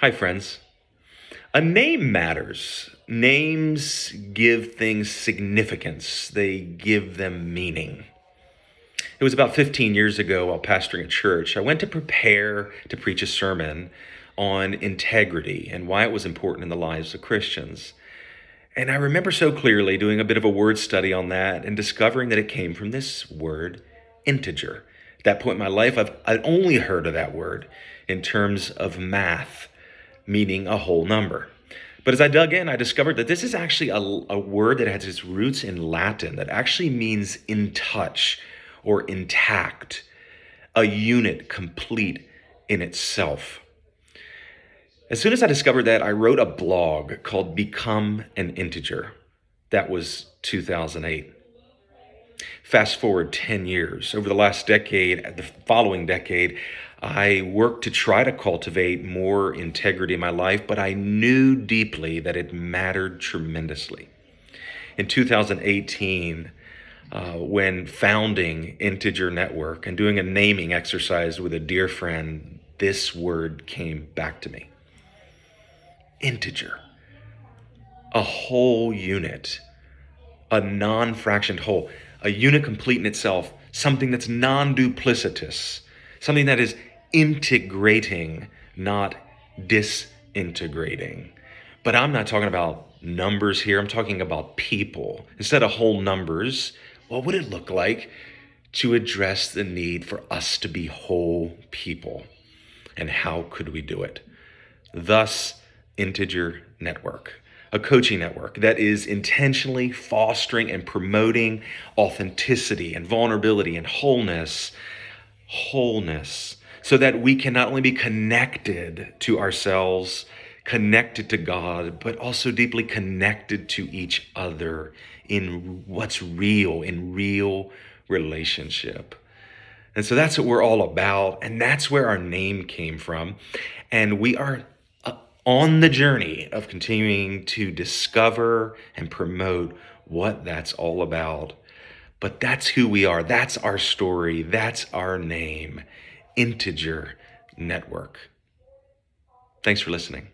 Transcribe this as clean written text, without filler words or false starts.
Hi, friends. A name matters. Names give things significance, they give them meaning. It was about 15 years ago while pastoring a church. I went to prepare to preach a sermon on integrity and why it was important in the lives of Christians. And I remember so clearly doing a bit of a word study on that and discovering that it came from this word, integer. At that point in my life, I'd only heard of that word in terms of math, meaning a whole number. But as I dug in, I discovered that this is actually a word that has its roots in Latin that actually means in touch or intact, a unit complete in itself. As soon as I discovered that, I wrote a blog called Become an Integer. That was 2008. Fast forward 10 years. Over the last decade, the following decade, I worked to try to cultivate more integrity in my life, but I knew deeply that it mattered tremendously. In 2018, when founding Integer Network and doing a naming exercise with a dear friend, this word came back to me. Integer, a whole unit, a non-fractioned whole, a unit complete in itself, something that's non-duplicitous, something that is integrating, not disintegrating. But I'm not talking about numbers here. I'm talking about people. Instead of whole numbers, what would it look like to address the need for us to be whole people? And how could we do it? Thus, Integer Network, a coaching network that is intentionally fostering and promoting authenticity and vulnerability and wholeness, so that we can not only be connected to ourselves, connected to God, but also deeply connected to each other in what's real, in real relationship. And so that's what we're all about. And that's where our name came from. And we are on the journey of continuing to discover and promote what that's all about. But that's who we are. That's our story. That's our name. Integer Network. Thanks for listening.